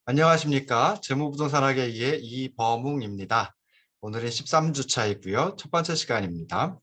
안녕하십니까. 재무부동산학의 이범웅입니다. 오늘은 13주차이고요. 첫 번째 시간입니다.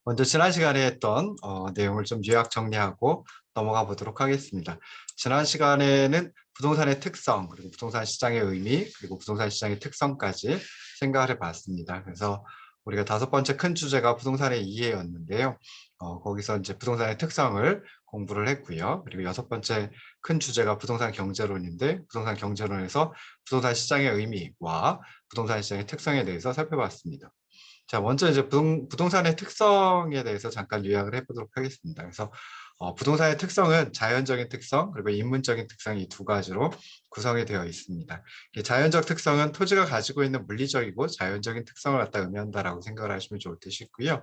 먼저 지난 시간에 했던 내용을 좀 요약 정리하고 넘어가 보도록 하겠습니다. 지난 시간에는 부동산의 특성, 그리고 부동산 시장의 의미, 그리고 부동산 시장의 특성까지 생각을 해봤습니다. 그래서 우리가 다섯 번째 큰 주제가 부동산의 이해였는데요. 거기서 이제 부동산의 특성을 공부를 했고요. 그리고 여섯 번째 큰 주제가 부동산 경제론인데 부동산 경제론에서 부동산 시장의 의미와 부동산 시장의 특성에 대해서 살펴봤습니다. 자, 먼저 이제 부동산의 특성에 대해서 잠깐 요약을 해보도록 하겠습니다. 그래서 부동산의 특성은 자연적인 특성 그리고 인문적인 특성 이 두 가지로 구성이 되어 있습니다. 자연적 특성은 토지가 가지고 있는 물리적이고 자연적인 특성을 갖다 의미한다라고 생각을 하시면 좋을 듯이고요.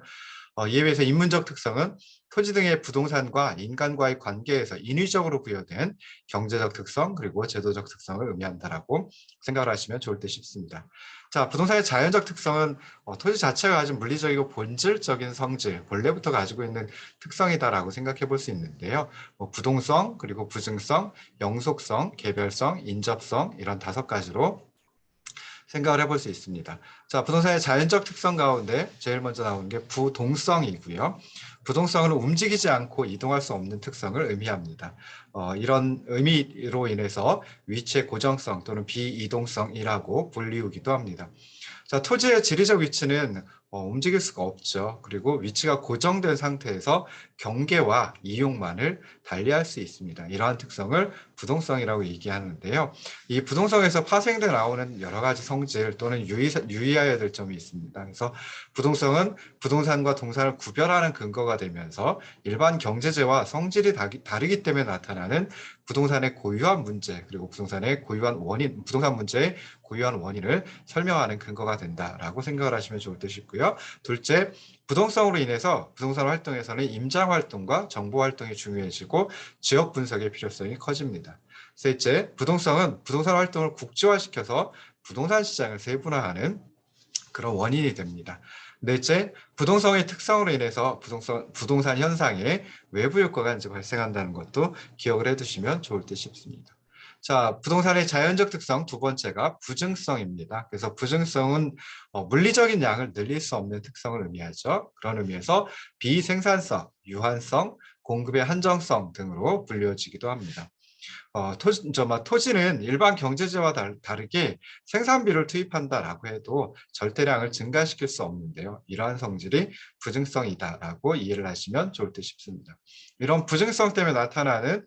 이에 비해서 인문적 특성은 토지 등의 부동산과 인간과의 관계에서 인위적으로 부여된 경제적 특성 그리고 제도적 특성을 의미한다라고 생각을 하시면 좋을 듯 싶습니다. 자, 부동산의 자연적 특성은 토지 자체가 가진 물리적이고 본질적인 성질, 본래부터 가지고 있는 특성이다라고 생각해 볼 수 있는데요. 부동성, 그리고 부증성, 영속성, 개별성, 인접성 이런 다섯 가지로 생각을 해볼 수 있습니다. 자, 부동산의 자연적 특성 가운데 제일 먼저 나오는 게 부동성이고요. 부동성은 움직이지 않고 이동할 수 없는 특성을 의미합니다. 이런 의미로 인해서 위치의 고정성 또는 비이동성이라고 불리우기도 합니다. 자, 토지의 지리적 위치는 움직일 수가 없죠. 그리고 위치가 고정된 상태에서 경계와 이용만을 달리할 수 있습니다. 이러한 특성을 부동성이라고 얘기하는데요. 이 부동성에서 파생돼 나오는 여러 가지 성질 또는 유의해야 될 점이 있습니다. 그래서 부동성은 부동산과 동산을 구별하는 근거가 되면서 일반 경제재와 성질이 다르기 때문에 나타나는 부동산의 고유한 문제 그리고 부동산의 고유한 원인, 부동산 문제의 고유한 원인을 설명하는 근거가 된다라고 생각을 하시면 좋을 듯 싶고요. 둘째, 부동성으로 인해서 부동산 활동에서는 임장 활동과 정보 활동이 중요해지고 지역 분석의 필요성이 커집니다. 셋째, 부동성은 부동산 활동을 국지화시켜서 부동산 시장을 세분화하는 그런 원인이 됩니다. 넷째, 부동성의 특성으로 인해서 부동산 현상에 외부 효과가 이제 발생한다는 것도 기억을 해두시면 좋을 듯 싶습니다. 자, 부동산의 자연적 특성 두 번째가 부증성입니다. 그래서 부증성은 물리적인 양을 늘릴 수 없는 특성을 의미하죠. 그런 의미에서 비생산성, 유한성, 공급의 한정성 등으로 불리워지기도 합니다. 토지는 일반 경제재와 다르게 생산비를 투입한다라고 해도 절대량을 증가시킬 수 없는데요. 이러한 성질이 부증성이다라고 이해를 하시면 좋을 듯 싶습니다. 이런 부증성 때문에 나타나는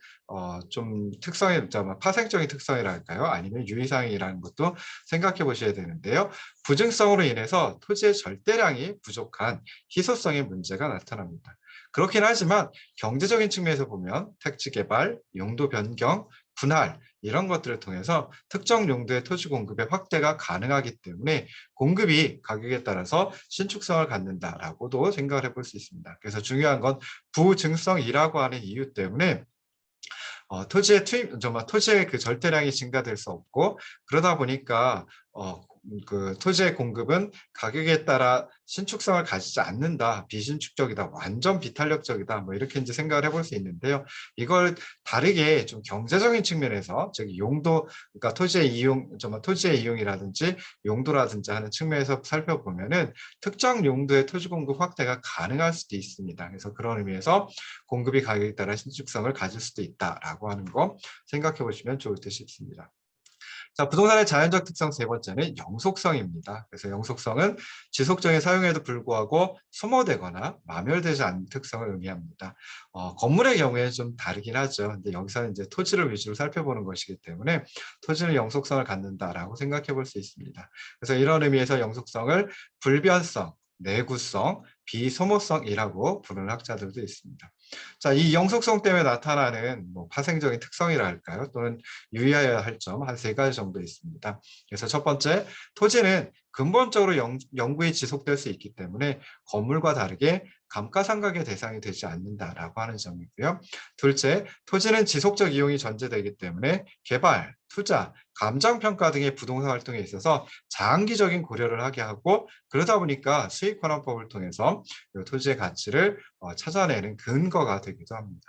좀 특성의 파생적인 특성이랄까요? 아니면 유의사항이라는 것도 생각해 보셔야 되는데요. 부증성으로 인해서 토지의 절대량이 부족한 희소성의 문제가 나타납니다. 그렇긴 하지만 경제적인 측면에서 보면 택지 개발, 용도 변경, 분할 이런 것들을 통해서 특정 용도의 토지 공급의 확대가 가능하기 때문에 공급이 가격에 따라서 신축성을 갖는다라고도 생각을 해볼 수 있습니다. 그래서 중요한 건 부증성이라고 하는 이유 때문에 토지의 토지의 그 절대량이 증가될 수 없고 그러다 보니까 그 토지의 공급은 가격에 따라 신축성을 가지지 않는다, 비신축적이다, 완전 비탄력적이다, 뭐 이렇게 이제 생각을 해볼 수 있는데요. 이걸 다르게 좀 경제적인 측면에서, 즉 용도, 그러니까 토지의 이용이라든지 용도라든지 하는 측면에서 살펴보면은 특정 용도의 토지 공급 확대가 가능할 수도 있습니다. 그래서 그런 의미에서 공급이 가격에 따라 신축성을 가질 수도 있다라고 하는 거 생각해 보시면 좋을 듯 싶습니다. 자, 부동산의 자연적 특성 세 번째는 영속성입니다. 그래서 영속성은 지속적인 사용에도 불구하고 소모되거나 마멸되지 않는 특성을 의미합니다. 건물의 경우에 좀 다르긴 하죠. 근데 여기서는 이제 토지를 위주로 살펴보는 것이기 때문에 토지는 영속성을 갖는다라고 생각해 볼 수 있습니다. 그래서 이런 의미에서 영속성을 불변성, 내구성, 비소모성이라고 부르는 학자들도 있습니다. 자, 이 영속성 때문에 나타나는 파생적인 특성이라 할까요? 또는 유의해야 할 점 한 세 가지 정도 있습니다. 그래서 첫 번째, 토지는 근본적으로 영구히 지속될 수 있기 때문에 건물과 다르게 감가상각의 대상이 되지 않는다라고 하는 점이고요. 둘째, 토지는 지속적 이용이 전제되기 때문에 개발, 투자, 감정평가 등의 부동산 활동에 있어서 장기적인 고려를 하게 하고 그러다 보니까 수익환원법을 통해서 토지의 가치를 찾아내는 근거가 되기도 합니다.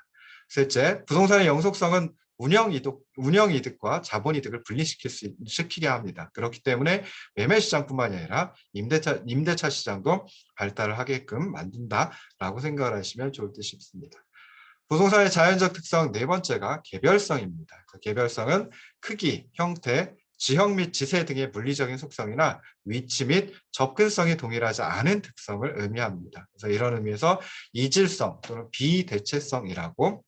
셋째, 부동산의 영속성은 운영이득과 자본이득을 시키게 합니다. 그렇기 때문에 매매시장뿐만이 아니라 임대차 시장도 발달을 하게끔 만든다라고 생각을 하시면 좋을 듯 싶습니다. 부동산의 자연적 특성 네 번째가 개별성입니다. 그 개별성은 크기, 형태, 지형 및 지세 등의 물리적인 속성이나 위치 및 접근성이 동일하지 않은 특성을 의미합니다. 그래서 이런 의미에서 이질성 또는 비대체성이라고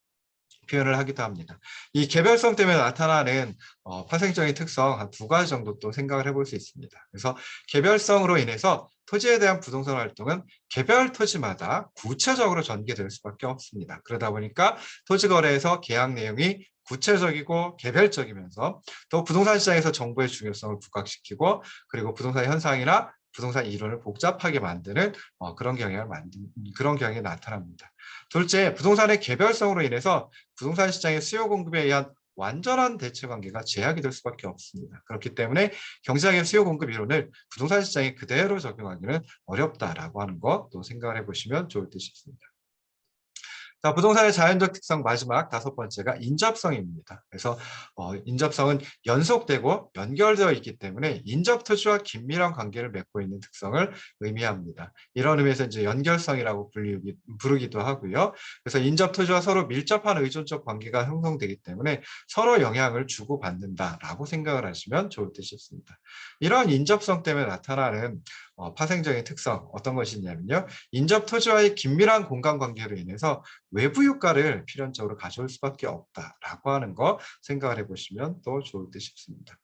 표현을 하기도 합니다. 이 개별성 때문에 나타나는 파생적인 특성 한 두 가지 정도 또 생각을 해볼 수 있습니다. 그래서 개별성으로 인해서 토지에 대한 부동산 활동은 개별 토지마다 구체적으로 전개될 수밖에 없습니다. 그러다 보니까 토지 거래에서 계약 내용이 구체적이고 개별적이면서 또 부동산 시장에서 정보의 중요성을 부각시키고 그리고 부동산 현상이나 부동산 이론을 복잡하게 만드는 그런 경향이 나타납니다. 둘째, 부동산의 개별성으로 인해서 부동산 시장의 수요 공급에 의한 완전한 대체 관계가 제약이 될 수밖에 없습니다. 그렇기 때문에 경제학의 수요 공급 이론을 부동산 시장에 그대로 적용하기는 어렵다라고 하는 것도 생각을 해보시면 좋을 듯 싶습니다. 자, 부동산의 자연적 특성 마지막 다섯 번째가 인접성입니다. 그래서 인접성은 연속되고 연결되어 있기 때문에 인접 토지와 긴밀한 관계를 맺고 있는 특성을 의미합니다. 이런 의미에서 이제 연결성이라고 부르기도 하고요. 그래서 인접 토지와 서로 밀접한 의존적 관계가 형성되기 때문에 서로 영향을 주고받는다라고 생각을 하시면 좋을 듯 싶습니다. 이러한 인접성 때문에 나타나는 파생적인 특성 어떤 것이냐면요. 인접 토지와의 긴밀한 공간 관계로 인해서 외부 효과를 필연적으로 가져올 수밖에 없다라고 하는 거 생각을 해보시면 또 좋을 듯 싶습니다.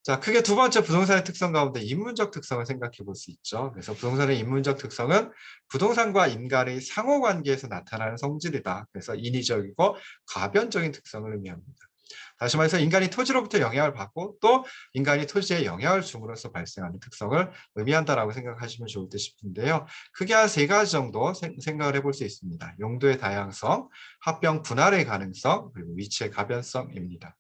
자, 크게 두 번째 부동산의 특성 가운데 인문적 특성을 생각해 볼 수 있죠. 그래서 부동산의 인문적 특성은 부동산과 인간의 상호관계에서 나타나는 성질이다. 그래서 인위적이고 가변적인 특성을 의미합니다. 다시 말해서 인간이 토지로부터 영향을 받고 또 인간이 토지에 영향을 줌으로써 발생하는 특성을 의미한다라고 생각하시면 좋을 듯 싶은데요. 크게 한 세 가지 정도 생각을 해볼 수 있습니다. 용도의 다양성, 합병 분할의 가능성, 그리고 위치의 가변성입니다.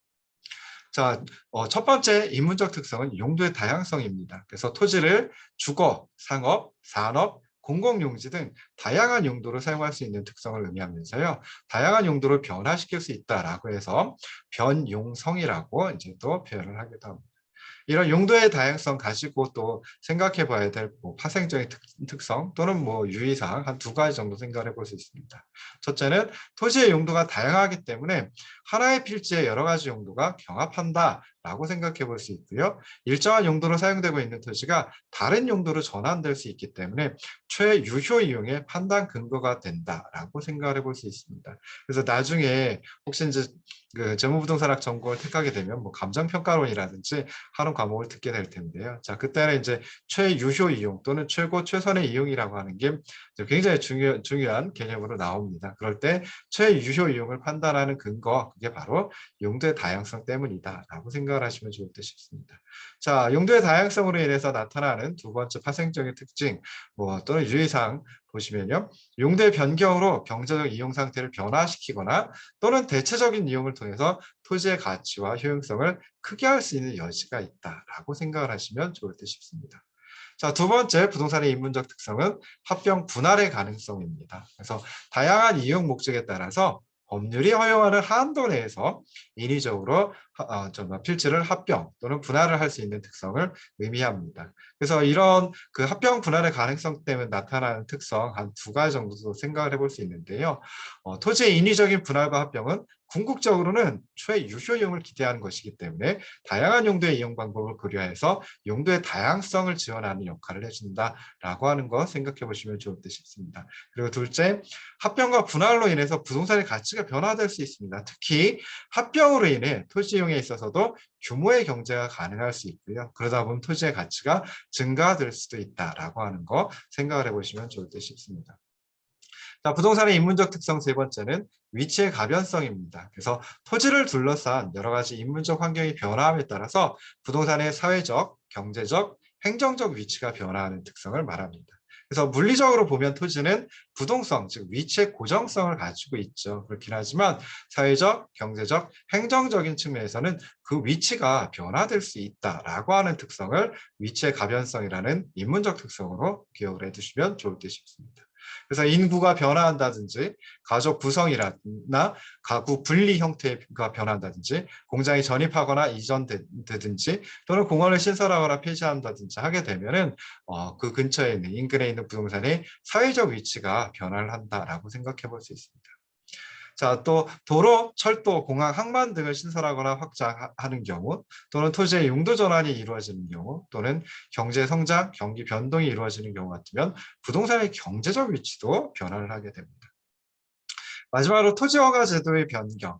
자, 첫 번째 인문적 특성은 용도의 다양성입니다. 그래서 토지를 주거, 상업, 산업, 공공용지 등 다양한 용도로 사용할 수 있는 특성을 의미하면서요. 다양한 용도로 변화시킬 수 있다라고 해서 변용성이라고 이제 또 표현을 하기도 합니다. 이런 용도의 다양성 가지고 또 생각해 봐야 될 파생적인 특성 또는 유의사항 한 두 가지 정도 생각해 볼 수 있습니다. 첫째는 토지의 용도가 다양하기 때문에 하나의 필지에 여러 가지 용도가 경합한다라고 생각해 볼 수 있고요. 일정한 용도로 사용되고 있는 토지가 다른 용도로 전환될 수 있기 때문에 최유효 이용의 판단 근거가 된다라고 생각해 볼 수 있습니다. 그래서 나중에 혹시 이제 그 재무부동산학 전공을 택하게 되면 감정평가론이라든지 하는 과목을 듣게 될 텐데요. 자, 그때는 이제 최유효 이용 또는 최고 최선의 이용이라고 하는 게 굉장히 중요한 개념으로 나옵니다. 그럴 때 최유효 이용을 판단하는 근거, 그게 바로 용도의 다양성 때문이다라고 생각을 하시면 좋을 듯 싶습니다. 자, 용도의 다양성으로 인해서 나타나는 두 번째 파생적인 특징 또는 유의사항 보시면요. 용도의 변경으로 경제적 이용 상태를 변화시키거나 또는 대체적인 이용을 통해서 토지의 가치와 효용성을 크게 할 수 있는 여지가 있다라고 생각을 하시면 좋을 듯 싶습니다. 자, 두 번째 부동산의 인문적 특성은 합병 분할의 가능성입니다. 그래서 다양한 이용 목적에 따라서 법률이 허용하는 한도 내에서 인위적으로 필지를 합병 또는 분할을 할 수 있는 특성을 의미합니다. 그래서 이런 그 합병 분할의 가능성 때문에 나타나는 특성 한 두 가지 정도 생각을 해볼 수 있는데요. 토지의 인위적인 분할과 합병은 궁극적으로는 최유효용을 기대하는 것이기 때문에 다양한 용도의 이용 방법을 고려해서 용도의 다양성을 지원하는 역할을 해준다라고 하는 거 생각해 보시면 좋을 듯 싶습니다. 그리고 둘째, 합병과 분할로 인해서 부동산의 가치가 변화될 수 있습니다. 특히 합병으로 인해 토지 이용에 있어서도 규모의 경제가 가능할 수 있고요. 그러다 보면 토지의 가치가 증가될 수도 있다라고 하는 거 생각을 해보시면 좋을 듯 싶습니다. 자, 부동산의 인문적 특성 세 번째는 위치의 가변성입니다. 그래서 토지를 둘러싼 여러 가지 인문적 환경이 변화함에 따라서 부동산의 사회적, 경제적, 행정적 위치가 변화하는 특성을 말합니다. 그래서 물리적으로 보면 토지는 부동성, 즉 위치의 고정성을 가지고 있죠. 그렇긴 하지만 사회적, 경제적, 행정적인 측면에서는 그 위치가 변화될 수 있다라고 하는 특성을 위치의 가변성이라는 인문적 특성으로 기억을 해두시면 좋을 듯 싶습니다. 그래서 인구가 변화한다든지 가족 구성이나 가구 분리 형태가 변한다든지 공장이 전입하거나 이전되든지 또는 공원을 신설하거나 폐지한다든지 하게 되면은 그 근처에 있는 인근에 있는 부동산의 사회적 위치가 변화를 한다라고 생각해 볼 수 있습니다. 자, 또 도로, 철도, 공항, 항만 등을 신설하거나 확장하는 경우 또는 토지의 용도 전환이 이루어지는 경우 또는 경제 성장, 경기 변동이 이루어지는 경우 같으면 부동산의 경제적 위치도 변화를 하게 됩니다. 마지막으로 토지허가 제도의 변경,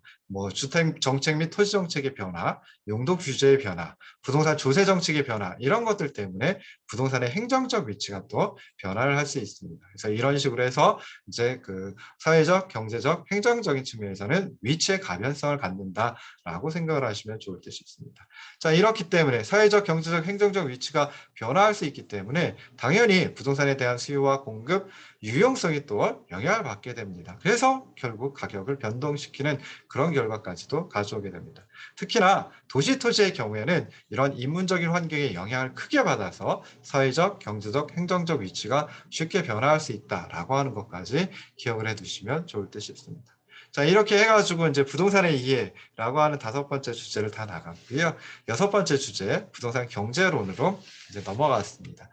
주택 정책 및 토지 정책의 변화, 용도 규제의 변화, 부동산 조세 정책의 변화 이런 것들 때문에 부동산의 행정적 위치가 또 변화를 할 수 있습니다. 그래서 이런 식으로 해서 이제 그 사회적, 경제적, 행정적인 측면에서는 위치의 가변성을 갖는다라고 생각을 하시면 좋을 듯 싶습니다. 자, 이렇기 때문에 사회적, 경제적, 행정적 위치가 변화할 수 있기 때문에 당연히 부동산에 대한 수요와 공급, 유용성이 또 영향을 받게 됩니다. 그래서 결국 가격을 변동시키는 그런 결과까지도 가져오게 됩니다. 특히나 도시 토지의 경우에는 이런 인문적인 환경에 영향을 크게 받아서 사회적, 경제적, 행정적 위치가 쉽게 변화할 수 있다라고 하는 것까지 기억을 해두시면 좋을 듯 싶습니다. 자, 이렇게 해가지고 이제 부동산의 이해라고 하는 5번째 주제를 다 나갔고요. 6번째 주제, 부동산 경제론으로 이제 넘어갔습니다.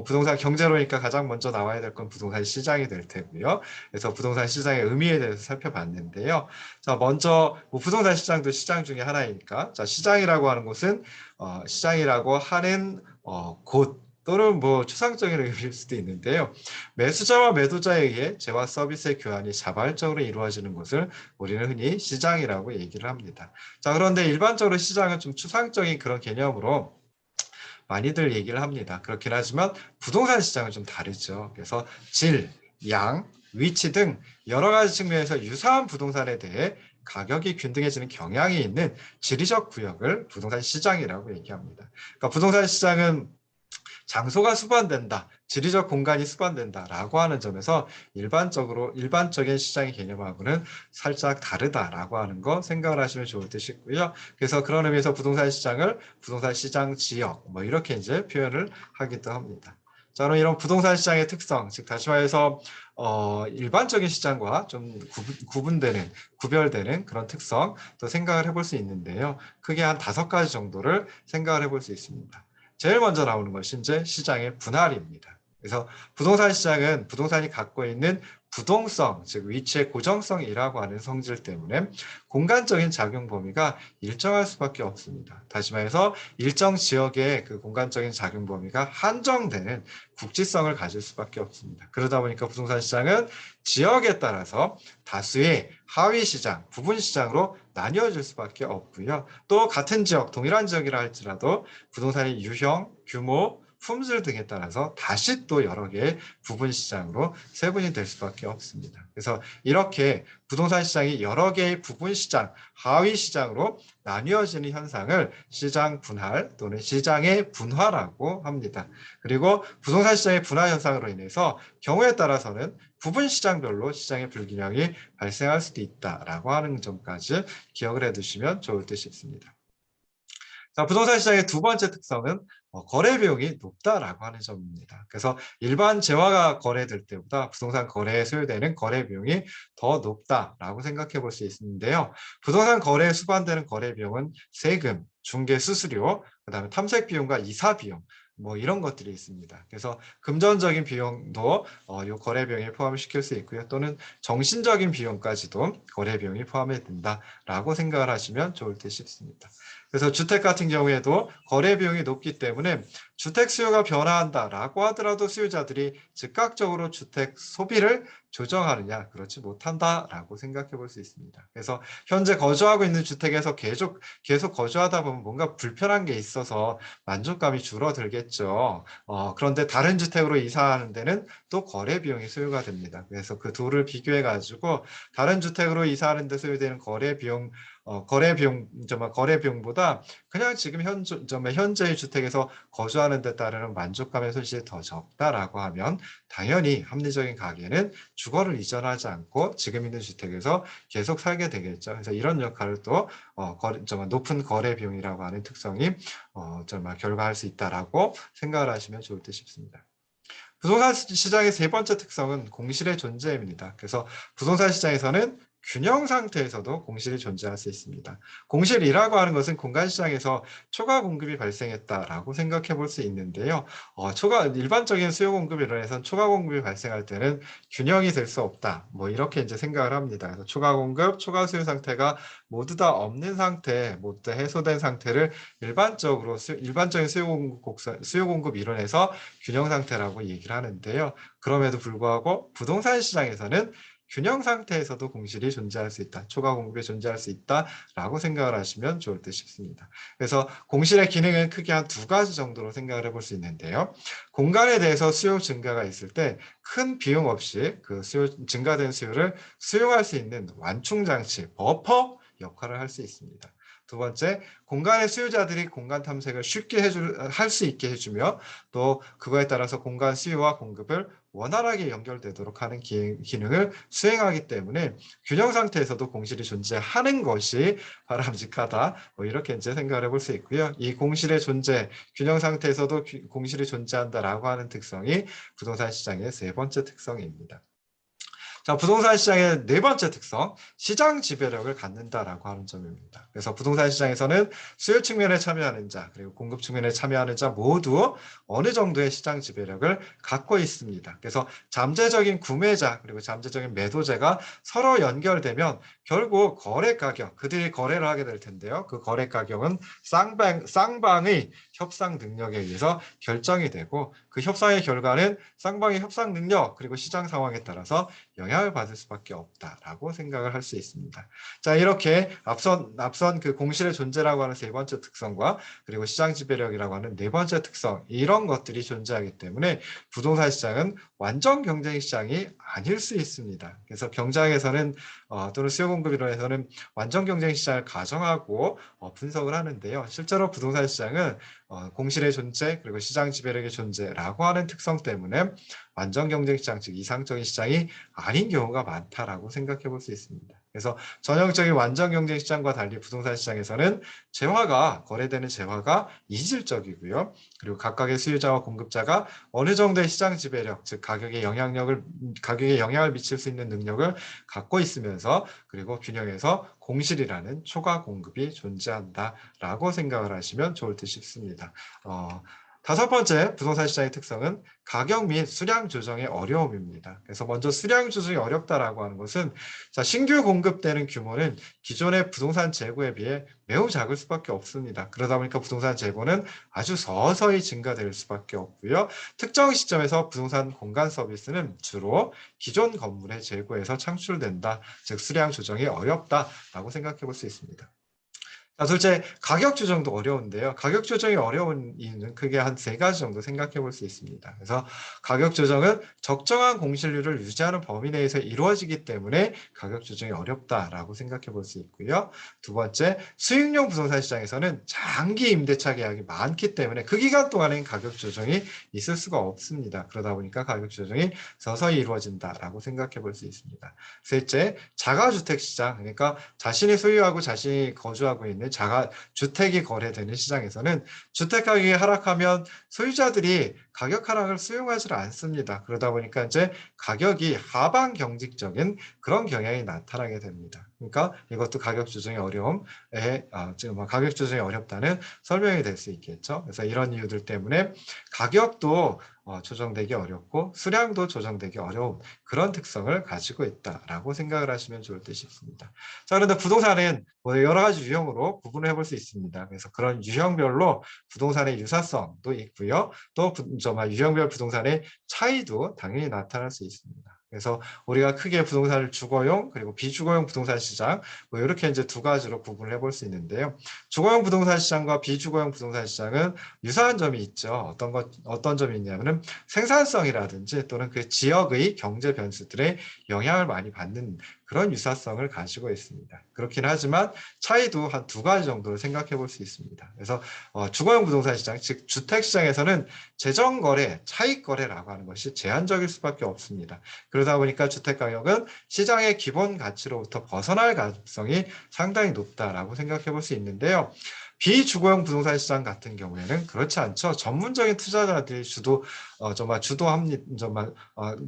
부동산 경제론이니까 가장 먼저 나와야 될 건 부동산 시장이 될 테고요. 그래서 부동산 시장의 의미에 대해서 살펴봤는데요. 자, 먼저 부동산 시장도 시장 중에 하나이니까, 자, 시장이라고 하는 곳은 시장이라고 하는 곳 또는 추상적인 의미일 수도 있는데요. 매수자와 매도자에 의해 재화 서비스의 교환이 자발적으로 이루어지는 곳을 우리는 흔히 시장이라고 얘기를 합니다. 자, 그런데 일반적으로 시장은 좀 추상적인 그런 개념으로 많이들 얘기를 합니다. 그렇긴 하지만 부동산 시장은 좀 다르죠. 그래서 질, 양, 위치 등 여러 가지 측면에서 유사한 부동산에 대해 가격이 균등해지는 경향이 있는 지리적 구역을 부동산 시장이라고 얘기합니다. 그러니까 부동산 시장은 장소가 수반된다, 지리적 공간이 수반된다라고 하는 점에서 일반적인 시장의 개념하고는 살짝 다르다라고 하는 거 생각을 하시면 좋을 듯 싶고요. 그래서 그런 의미에서 부동산 시장을 부동산 시장 지역 이렇게 이제 표현을 하기도 합니다. 자, 그럼 이런 부동산 시장의 특성, 즉 다시 말해서 일반적인 시장과 좀 구별되는 그런 특성 또 생각을 해볼 수 있는데요. 크게 한 5가지 정도를 생각을 해볼 수 있습니다. 제일 먼저 나오는 것이 이제 시장의 분할입니다. 그래서 부동산 시장은 부동산이 갖고 있는 부동성, 즉 위치의 고정성이라고 하는 성질 때문에 공간적인 작용 범위가 일정할 수밖에 없습니다. 다시 말해서 일정 지역의 그 공간적인 작용 범위가 한정되는 국지성을 가질 수밖에 없습니다. 그러다 보니까 부동산 시장은 지역에 따라서 다수의 하위 시장, 부분 시장으로 나뉘어질 수밖에 없고요. 또 같은 지역, 동일한 지역이라 할지라도 부동산의 유형, 규모, 품질 등에 따라서 다시 또 여러 개의 부분 시장으로 세분이 될 수밖에 없습니다. 그래서 이렇게 부동산 시장이 여러 개의 부분 시장, 하위 시장으로 나뉘어지는 현상을 시장 분할 또는 시장의 분화라고 합니다. 그리고 부동산 시장의 분화 현상으로 인해서 경우에 따라서는 부분 시장별로 시장의 불균형이 발생할 수도 있다라고 하는 점까지 기억을 해두시면 좋을 듯 싶습니다. 자, 부동산 시장의 2번째 특성은 거래 비용이 높다라고 하는 점입니다. 그래서 일반 재화가 거래될 때보다 부동산 거래에 소요되는 거래 비용이 더 높다라고 생각해 볼 수 있는데요. 부동산 거래에 수반되는 거래 비용은 세금, 중개 수수료, 그다음에 탐색 비용과 이사 비용 이런 것들이 있습니다. 그래서 금전적인 비용도 이 거래 비용에 포함시킬 수 있고요. 또는 정신적인 비용까지도 거래 비용이 포함이 된다라고 생각을 하시면 좋을 듯 싶습니다. 그래서 주택 같은 경우에도 거래 비용이 높기 때문에 주택 수요가 변화한다라고 하더라도 수요자들이 즉각적으로 주택 소비를 조정하느냐, 그렇지 못한다라고 생각해 볼 수 있습니다. 그래서 현재 거주하고 있는 주택에서 계속 거주하다 보면 뭔가 불편한 게 있어서 만족감이 줄어들겠죠. 그런데 다른 주택으로 이사하는 데는 또 거래 비용이 소요가 됩니다. 그래서 그 둘을 비교해 가지고 다른 주택으로 이사하는 데 소요되는 거래 비용보다 그냥 지금 현재의 주택에서 거주하는 데 따르는 만족감의 손실이 더 적다라고 하면 당연히 합리적인 가계는 주거를 이전하지 않고 지금 있는 주택에서 계속 살게 되겠죠. 그래서 이런 역할을 또 높은 거래 비용이라고 하는 특성이 결과할 수 있다라고 생각을 하시면 좋을 듯 싶습니다. 부동산 시장의 세 번째 특성은 공실의 존재입니다. 그래서 부동산 시장에서는 균형 상태에서도 공실이 존재할 수 있습니다. 공실이라고 하는 것은 공간 시장에서 초과 공급이 발생했다라고 생각해 볼 수 있는데요. 일반적인 수요 공급 이론에서는 초과 공급이 발생할 때는 균형이 될 수 없다. 뭐 이렇게 이제 생각을 합니다. 그래서 초과 공급, 초과 수요 상태가 모두 다 없는 상태, 모두 다 해소된 상태를 일반적인 수요 공급 이론에서 균형 상태라고 얘기를 하는데요. 그럼에도 불구하고 부동산 시장에서는 균형 상태에서도 공실이 존재할 수 있다. 초과 공급이 존재할 수 있다라고 생각을 하시면 좋을 듯 싶습니다. 그래서 공실의 기능은 크게 한 두 가지 정도로 생각을 해볼 수 있는데요. 공간에 대해서 수요 증가가 있을 때 큰 비용 없이 그 증가된 수요를 수용할 수 있는 완충 장치, 버퍼 역할을 할 수 있습니다. 두 번째, 공간의 수요자들이 공간 탐색을 쉽게 할 수 있게 해주며 또 그거에 따라서 공간 수요와 공급을 원활하게 연결되도록 하는 기능을 수행하기 때문에 균형 상태에서도 공실이 존재하는 것이 바람직하다. 뭐 이렇게 이제 생각을 해볼 수 있고요. 이 공실의 존재, 균형 상태에서도 공실이 존재한다라고 하는 특성이 부동산 시장의 세 번째 특성입니다. 자, 부동산 시장의 네 번째 특성, 시장 지배력을 갖는다라고 하는 점입니다. 그래서 부동산 시장에서는 수요 측면에 참여하는 자, 그리고 공급 측면에 참여하는 자 모두 어느 정도의 시장 지배력을 갖고 있습니다. 그래서 잠재적인 구매자, 그리고 잠재적인 매도자가 서로 연결되면 결국 거래 가격, 그들이 거래를 하게 될 텐데요. 그 거래 가격은 쌍방의 협상 능력에 의해서 결정이 되고 그 협상의 결과는 쌍방의 협상 능력, 그리고 시장 상황에 따라서 영향을 받을 수밖에 없다라고 생각을 할 수 있습니다. 자, 이렇게 앞선 그 공실의 존재라고 하는 세 번째 특성과 그리고 시장 지배력이라고 하는 네 번째 특성, 이런 것들이 존재하기 때문에 부동산 시장은 완전 경쟁 시장이 아닐 수 있습니다. 그래서 경장에서는 또는 수요 공급 이론에서는 완전 경쟁 시장을 가정하고 분석을 하는데요. 실제로 부동산 시장은 공실의 존재 그리고 시장 지배력의 존재라고 하는 특성 때문에 완전 경쟁 시장, 즉 이상적인 시장이 아닌 경우가 많다라고 생각해 볼 수 있습니다. 그래서 전형적인 완전 경쟁 시장과 달리 부동산 시장에서는 거래되는 재화가 이질적이고요. 그리고 각각의 수요자와 공급자가 어느 정도의 시장 지배력, 즉 가격에 영향을 미칠 수 있는 능력을 갖고 있으면서 그리고 균형에서 공실이라는 초과 공급이 존재한다라고 생각을 하시면 좋을 듯 싶습니다. 다섯 번째 부동산 시장의 특성은 가격 및 수량 조정의 어려움입니다. 그래서 먼저 수량 조정이 어렵다라고 하는 것은 신규 공급되는 규모는 기존의 부동산 재고에 비해 매우 작을 수밖에 없습니다. 그러다 보니까 부동산 재고는 아주 서서히 증가될 수밖에 없고요. 특정 시점에서 부동산 공간 서비스는 주로 기존 건물의 재고에서 창출된다. 즉 수량 조정이 어렵다라고 생각해 볼 수 있습니다. 자, 둘째, 가격 조정도 어려운데요. 가격 조정이 어려운 이유는 크게 한 세 가지 정도 생각해 볼 수 있습니다. 그래서 가격 조정은 적정한 공실률을 유지하는 범위 내에서 이루어지기 때문에 가격 조정이 어렵다라고 생각해 볼 수 있고요. 두 번째, 수익용 부동산 시장에서는 장기 임대차 계약이 많기 때문에 그 기간 동안엔 가격 조정이 있을 수가 없습니다. 그러다 보니까 가격 조정이 서서히 이루어진다라고 생각해 볼 수 있습니다. 셋째, 자가주택 시장, 그러니까 자신이 소유하고 자신이 거주하고 있는 주택이 거래되는 시장에서는 주택 가격이 하락하면 소유자들이 가격 하락을 수용하지 않습니다. 그러다 보니까 이제 가격이 하방 경직적인 그런 경향이 나타나게 됩니다. 그러니까 이것도 가격 조정의 지금 가격 조정이 어렵다는 설명이 될 수 있겠죠. 그래서 이런 이유들 때문에 가격도 조정되기 어렵고 수량도 조정되기 어려운 그런 특성을 가지고 있다라고 생각을 하시면 좋을 듯 싶습니다. 자, 그런데 부동산은 여러 가지 유형으로 구분을 해볼 수 있습니다. 그래서 그런 유형별로 부동산의 유사성도 있고요. 또 유형별 부동산의 차이도 당연히 나타날 수 있습니다. 그래서 우리가 크게 부동산을 주거용 그리고 비주거용 부동산 시장 이렇게 이제 두 가지로 구분을 해볼 수 있는데요. 주거용 부동산 시장과 비주거용 부동산 시장은 유사한 점이 있죠. 어떤 점이 있냐면은 생산성이라든지 또는 그 지역의 경제 변수들의 영향을 많이 받는 그런 유사성을 가지고 있습니다. 그렇긴 하지만 차이도 한 두 가지 정도를 생각해 볼 수 있습니다. 그래서 주거용 부동산 시장, 즉 주택시장에서는 재정거래, 차익거래라고 하는 것이 제한적일 수밖에 없습니다. 그러다 보니까 주택가격은 시장의 기본 가치로부터 벗어날 가능성이 상당히 높다라고 생각해 볼 수 있는데요. 비주거용 부동산 시장 같은 경우에는 그렇지 않죠. 전문적인 투자자들이 정말 주도합니다. 정말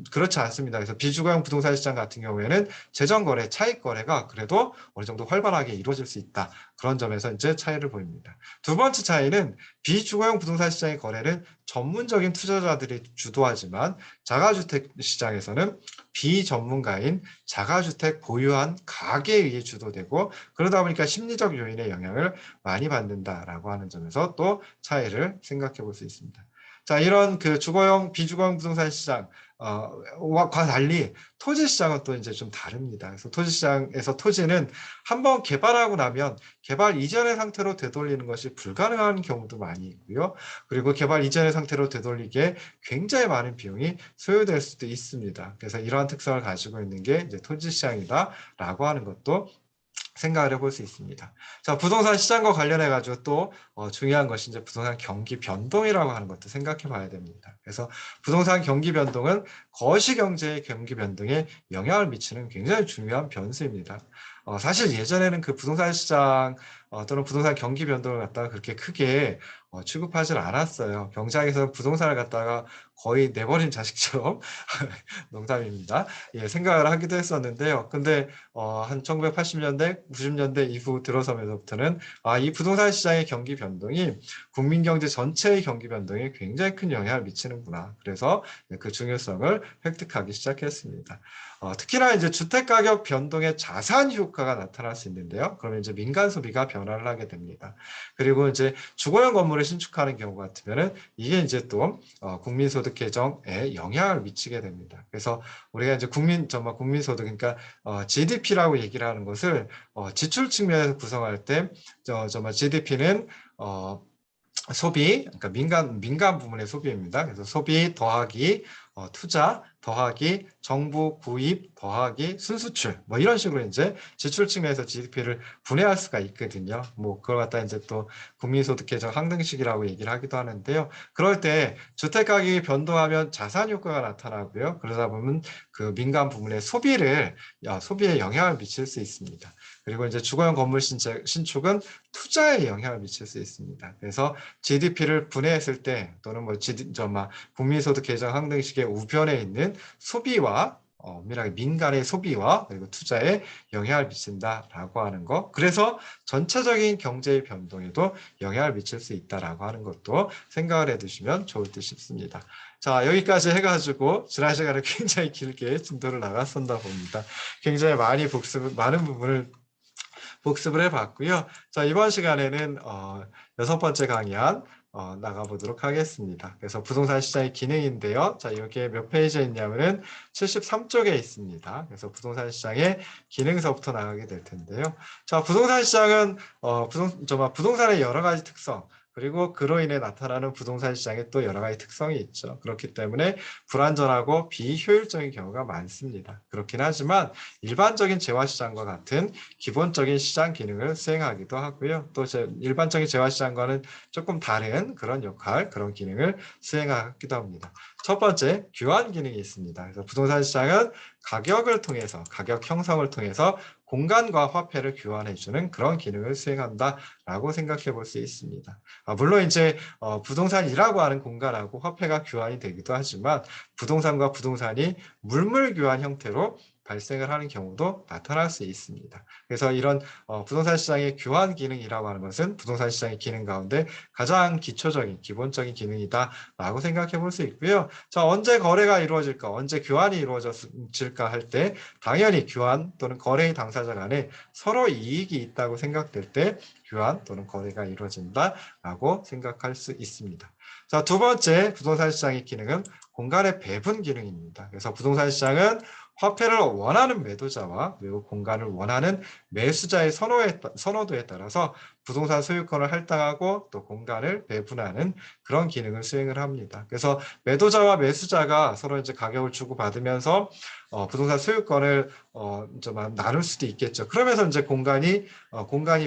그렇지 않습니다. 그래서 비주거용 부동산 시장 같은 경우에는 재정거래, 차익거래가 그래도 어느 정도 활발하게 이루어질 수 있다. 그런 점에서 이제 차이를 보입니다. 두 번째 차이는 비주거용 부동산 시장의 거래는 전문적인 투자자들이 주도하지만 자가주택 시장에서는 비전문가인 자가주택 보유한 가게에 의해 주도되고 그러다 보니까 심리적 요인의 영향을 많이 받는다라고 하는 점에서 또 차이를 생각해 볼 수 있습니다. 자, 이런 그 주거용, 비주거용 부동산 시장, 과 달리 토지 시장은 또 이제 좀 다릅니다. 그래서 토지 시장에서 토지는 한번 개발하고 나면 개발 이전의 상태로 되돌리는 것이 불가능한 경우도 많이 있고요. 그리고 개발 이전의 상태로 되돌리기에 굉장히 많은 비용이 소요될 수도 있습니다. 그래서 이러한 특성을 가지고 있는 게 이제 토지 시장이다라고 하는 것도 생각을 해볼 수 있습니다. 자, 부동산 시장과 관련해 가지고 또 중요한 것이 이제 부동산 경기 변동이라고 하는 것도 생각해 봐야 됩니다. 그래서 부동산 경기 변동은 거시 경제의 경기 변동에 영향을 미치는 굉장히 중요한 변수입니다. 사실 예전에는 그 부동산 시장 또는 부동산 경기 변동을 갖다가 그렇게 크게 취급하지 않았어요. 경제학에서는 부동산을 갖다가 거의 내버린 자식처럼 농담입니다. 예, 생각을 하기도 했었는데요. 근데 한 1980년대, 90년대 이후 들어서면서부터는 이 부동산 시장의 경기 변동이 국민 경제 전체의 경기 변동에 굉장히 큰 영향을 미치는구나. 그래서 그 중요성을 획득하기 시작했습니다. 특히나 이제 주택 가격 변동의 자산 효과가 나타날 수 있는데요. 그러면 이제 민간 소비가 변화를 하게 됩니다. 그리고 이제 주거용 건물을 신축하는 경우 같으면은 이게 이제 또 국민소득 개정에 영향을 미치게 됩니다. 그래서 우리가 이제 국민소득, 그러니까 GDP라고 얘기를 하는 것을 지출 측면에서 구성할 때 정말 GDP는 소비, 그러니까 민간 부문의 소비입니다. 그래서 소비 더하기 투자 더하기 정부 구입 더하기 순수출 뭐 이런 식으로 이제 지출 측면에서 GDP를 분해할 수가 있거든요. 뭐 그걸 갖다 이제 또 국민소득 개정 항등식이라고 얘기를 하기도 하는데요. 그럴 때 주택 가격이 변동하면 자산 효과가 나타나고요. 그러다 보면 그 민간 부문의 소비에 영향을 미칠 수 있습니다. 그리고 이제 주거용 건물 신축은 투자에 영향을 미칠 수 있습니다. 그래서 GDP를 분해했을 때 또는 국민소득 개정 항등식의 우변에 있는 소비와 엄밀하게 민간의 소비와 그리고 투자에 영향을 미친다라고 하는 거. 그래서 전체적인 경제의 변동에도 영향을 미칠 수 있다라고 하는 것도 생각을 해두시면 좋을 듯 싶습니다. 자, 여기까지 해가지고 지난 시간에 굉장히 길게 진도를 나갔었나 봅니다. 굉장히 많은 부분을 복습을 해봤고요. 자, 이번 시간에는 6번째 강의안 나가보도록 하겠습니다. 그래서 부동산 시장의 기능인데요. 자, 여기에 몇 페이지에 있냐면은 73쪽에 있습니다. 그래서 부동산 시장의 기능서부터 나가게 될 텐데요. 자, 부동산 시장은 부동산의 여러 가지 특성, 그리고 그로 인해 나타나는 부동산 시장에 또 여러 가지 특성이 있죠. 그렇기 때문에 불안전하고 비효율적인 경우가 많습니다. 그렇긴 하지만 일반적인 재화시장과 같은 기본적인 시장 기능을 수행하기도 하고요. 또 일반적인 재화시장과는 조금 다른 그런 역할, 그런 기능을 수행하기도 합니다. 첫 번째, 교환 기능이 있습니다. 그래서 부동산 시장은 가격 형성을 통해서 공간과 화폐를 교환해주는 그런 기능을 수행한다라고 생각해 볼 수 있습니다. 물론 이제 부동산이라고 하는 공간하고 화폐가 교환이 되기도 하지만 부동산과 부동산이 물물 교환 형태로 발생을 하는 경우도 나타날 수 있습니다. 그래서 이런 부동산 시장의 교환 기능이라고 하는 것은 부동산 시장의 기능 가운데 가장 기본적인 기능이다라고 생각해 볼 수 있고요. 자, 언제 거래가 이루어질까, 언제 교환이 이루어질까 할 때 당연히 교환 또는 거래의 당사자 간에 서로 이익이 있다고 생각될 때 교환 또는 거래가 이루어진다라고 생각할 수 있습니다. 자, 두 번째 부동산 시장의 기능은 공간의 배분 기능입니다. 그래서 부동산 시장은 화폐를 원하는 매도자와 그리고 공간을 원하는 매수자의 선호도에 따라서 부동산 소유권을 할당하고 또 공간을 배분하는 그런 기능을 수행을 합니다. 그래서 매도자와 매수자가 서로 이제 가격을 주고받으면서 부동산 소유권을 좀 나눌 수도 있겠죠. 그러면서 이제 공간이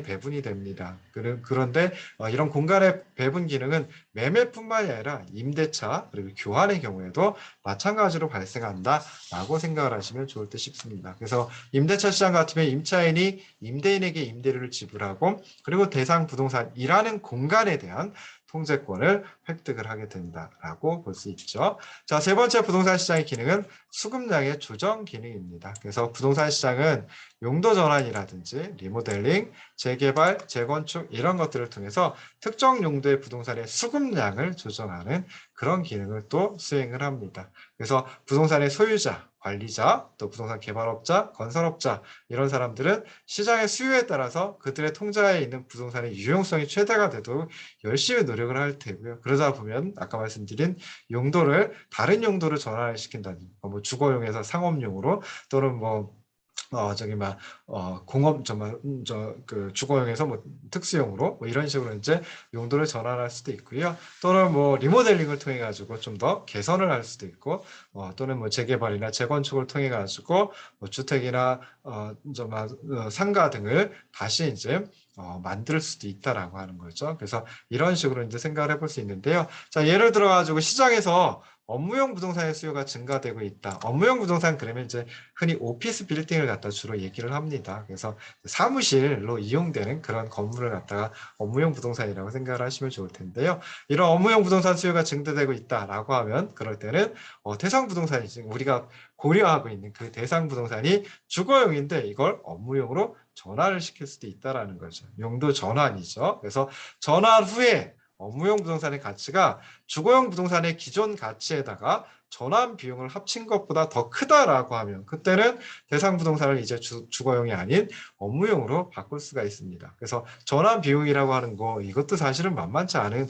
배분이 됩니다. 그런데 이런 공간의 배분 기능은 매매뿐만이 아니라 임대차 그리고 교환의 경우에도 마찬가지로 발생한다라고 생각을 하시면 좋을 듯 싶습니다. 그래서 임대차 시장 같으면 임차인이 임대인에게 임대료를 지불하고 그리고 대상 부동산이라는 공간에 대한 통제권을 획득을 하게 된다라고 볼 수 있죠. 자, 세 번째 부동산 시장의 기능은 수급량의 조정 기능입니다. 그래서 부동산 시장은 용도 전환이라든지 리모델링, 재개발, 재건축 이런 것들을 통해서 특정 용도의 부동산의 수급량을 조정하는 그런 기능을 또 수행을 합니다. 그래서 부동산의 소유자, 관리자, 또 부동산 개발업자, 건설업자 이런 사람들은 시장의 수요에 따라서 그들의 통장에 있는 부동산의 유용성이 최대가 되도록 열심히 노력을 할 테고요. 그러다 보면 아까 말씀드린 용도를 다른 용도로 전환을 시킨다든지 뭐 주거용에서 상업용으로 또는 뭐 저기 막 공업 그 주거용에서 뭐 특수용으로 뭐 이런 식으로 이제 용도를 전환할 수도 있고요. 또는 뭐 리모델링을 통해 가지고 좀 더 개선을 할 수도 있고 또는 뭐 재개발이나 재건축을 통해 가지고 뭐 주택이나 상가 등을 다시 이제 만들 수도 있다라고 하는 거죠. 그래서 이런 식으로 이제 생각을 해볼 수 있는데요. 자, 예를 들어 가지고 시장에서 업무용 부동산의 수요가 증가되고 있다. 업무용 부동산 그러면 이제 흔히 오피스 빌딩을 갖다 주로 얘기를 합니다. 그래서 사무실로 이용되는 그런 건물을 갖다가 업무용 부동산이라고 생각을 하시면 좋을 텐데요. 이런 업무용 부동산 수요가 증대되고 있다라고 하면 그럴 때는 대상 부동산이 지금 우리가 고려하고 있는 그 대상 부동산이 주거용인데 이걸 업무용으로 전환을 시킬 수도 있다라는 거죠. 용도 전환이죠. 그래서 전환 후에 업무용 부동산의 가치가 주거용 부동산의 기존 가치에다가 전환 비용을 합친 것보다 더 크다라고 하면 그때는 대상 부동산을 이제 주거용이 아닌 업무용으로 바꿀 수가 있습니다. 그래서 전환 비용이라고 하는 거 이것도 사실은 만만치 않은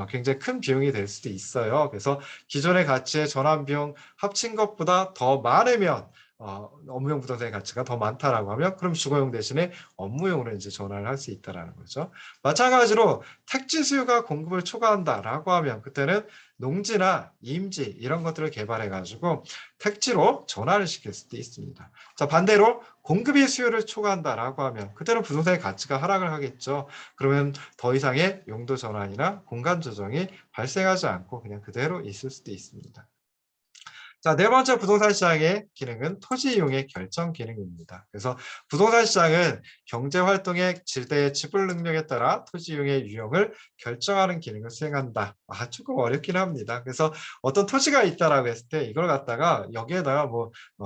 굉장히 큰 비용이 될 수도 있어요. 그래서 기존의 가치의 전환 비용 합친 것보다 더 많으면 업무용 부동산의 가치가 더 많다라고 하면 그럼 주거용 대신에 업무용으로 이제 전환을 할 수 있다라는 거죠. 마찬가지로 택지 수요가 공급을 초과한다라고 하면 그때는 농지나 임지 이런 것들을 개발해 가지고 택지로 전환을 시킬 수도 있습니다. 자, 반대로 공급이 수요를 초과한다라고 하면 그때는 부동산의 가치가 하락을 하겠죠. 그러면 더 이상의 용도 전환이나 공간 조정이 발생하지 않고 그냥 그대로 있을 수도 있습니다. 자, 네 번째 부동산 시장의 기능은 토지 이용의 결정 기능입니다. 그래서 부동산 시장은 경제 활동의 질대의 지불 능력에 따라 토지 이용의 유형을 결정하는 기능을 수행한다. 조금 어렵긴 합니다. 그래서 어떤 토지가 있다라고 했을 때 이걸 갖다가 여기에다가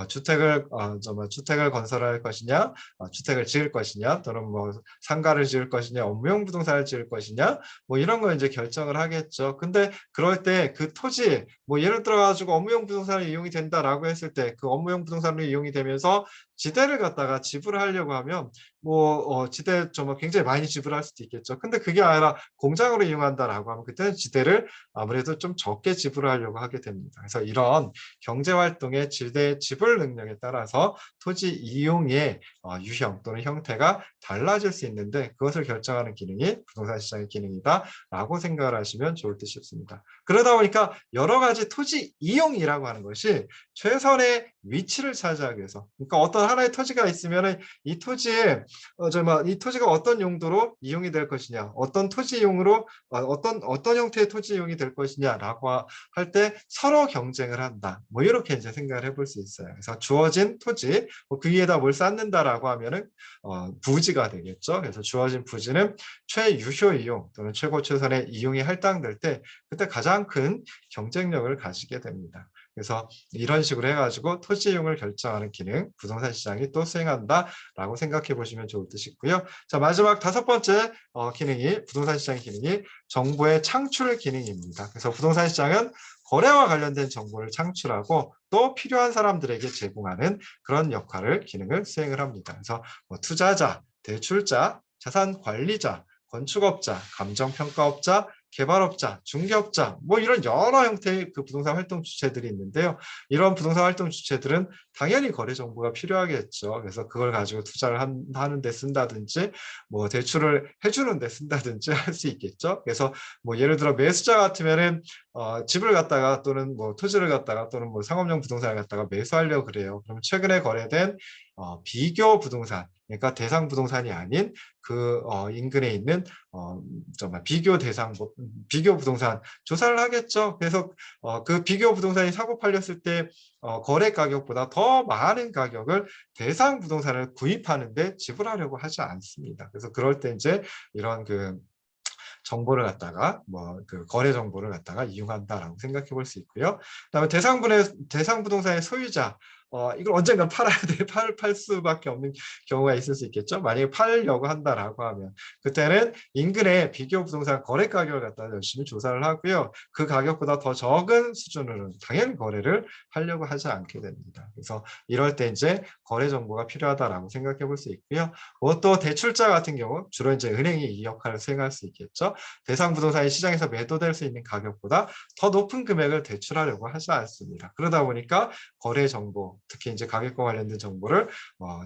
주택을 건설할 것이냐, 주택을 지을 것이냐, 또는 뭐 상가를 지을 것이냐, 업무용 부동산을 지을 것이냐, 뭐 이런 거 이제 결정을 하겠죠. 근데 그럴 때 그 토지 뭐 예를 들어 가지고 업무용 부동산을 이용이 된다라고 했을 때 그 업무용 부동산으로 이용이 되면서 지대를 갖다가 지불하려고 하면 지대 굉장히 많이 지불할 수도 있겠죠. 근데 그게 아니라 공장으로 이용한다라고 하면 그때는 지대를 아무래도 좀 적게 지불하려고 하게 됩니다. 그래서 이런 경제 활동의 지대 지불 능력에 따라서 토지 이용의 유형 또는 형태가 달라질 수 있는데 그것을 결정하는 기능이 부동산 시장의 기능이다라고 생각을 하시면 좋을 듯 싶습니다. 그러다 보니까 여러 가지 토지 이용이라고 하는 것이 최선의 위치를 차지하기 위해서 그러니까 어떤 하나의 토지가 있으면 이 토지에 이 토지가 어떤 용도로 이용이 될 것이냐 어떤 토지 이용으로 어떤 형태의 토지 이용이 될 것이냐라고 할 때 서로 경쟁을 한다 뭐 이렇게 이제 생각을 해볼 수 있어요. 그래서 주어진 토지 그 위에다 뭘 쌓는다라고 하면은 부지가 되겠죠. 그래서 주어진 부지는 최유효 이용 또는 최고 최선의 이용이 할당될 때 그때 가장 큰 경쟁력을 가지게 됩니다. 그래서 이런 식으로 해가지고 토지 이용을 결정하는 기능, 부동산 시장이 또 수행한다라고 생각해 보시면 좋을 듯 싶고요. 자, 마지막 다섯 번째 부동산 시장의 기능이 정보의 창출 기능입니다. 그래서 부동산 시장은 거래와 관련된 정보를 창출하고 또 필요한 사람들에게 제공하는 그런 기능을 수행을 합니다. 그래서 뭐 투자자, 대출자, 자산 관리자, 건축업자, 감정평가업자, 개발업자, 중개업자 뭐 이런 여러 형태의 그 부동산 활동 주체들이 있는데요. 이런 부동산 활동 주체들은 당연히 거래 정보가 필요하겠죠. 그래서 그걸 가지고 투자를 하는 데 쓴다든지 뭐 대출을 해주는 데 쓴다든지 할 수 있겠죠. 그래서 뭐 예를 들어 매수자 같으면은 집을 갖다가 또는 뭐 토지를 갖다가 또는 뭐 상업용 부동산을 갖다가 매수하려고 그래요. 그럼 최근에 거래된 비교 부동산, 그러니까 대상 부동산이 아닌 그 인근에 있는 정말 비교 부동산 조사를 하겠죠. 그래서 그 비교 부동산이 사고 팔렸을 때 거래 가격보다 더 많은 가격을 대상 부동산을 구입하는데 지불하려고 하지 않습니다. 그래서 그럴 때 이제 이런 그 정보를 갖다가 뭐 그 거래 정보를 갖다가 이용한다라고 생각해 볼 수 있고요. 그다음에 대상 부동산의 소유자 이걸 언젠가 팔아야 돼. 팔 수밖에 없는 경우가 있을 수 있겠죠. 만약에 팔려고 한다라고 하면 그때는 인근의 비교 부동산 거래 가격을 갖다 열심히 조사를 하고요. 그 가격보다 더 적은 수준으로는 당연히 거래를 하려고 하지 않게 됩니다. 그래서 이럴 때 이제 거래 정보가 필요하다라고 생각해 볼 수 있고요. 뭐 또 대출자 같은 경우 주로 이제 은행이 이 역할을 수행할 수 있겠죠. 대상 부동산이 시장에서 매도될 수 있는 가격보다 더 높은 금액을 대출하려고 하지 않습니다. 그러다 보니까 거래 정보, 특히 이제 가격과 관련된 정보를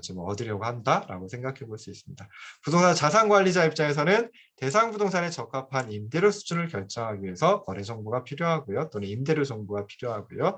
좀 얻으려고 한다라고 생각해 볼 수 있습니다. 부동산 자산 관리자 입장에서는 대상 부동산에 적합한 임대료 수준을 결정하기 위해서 거래 정보가 필요하고요. 또는 임대료 정보가 필요하고요.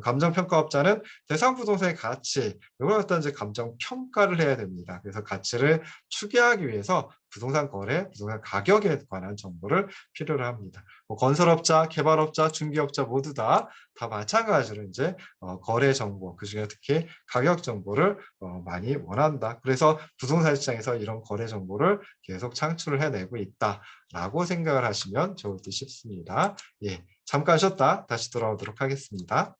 감정평가업자는 대상 부동산의 가치, 이걸 어떤 이제 감정 평가를 해야 됩니다. 그래서 가치를 추계하기 위해서 부동산 거래, 부동산 가격에 관한 정보를 필요로 합니다. 뭐 건설업자, 개발업자, 중개업자 모두 다 마찬가지로 이제 거래 정보, 그중에 특히 가격 정보를 많이 원한다. 그래서 부동산 시장에서 이런 거래 정보를 계속 창출을 해내고 있다라고 생각을 하시면 좋을 듯 싶습니다. 예, 잠깐 쉬었다 다시 돌아오도록 하겠습니다.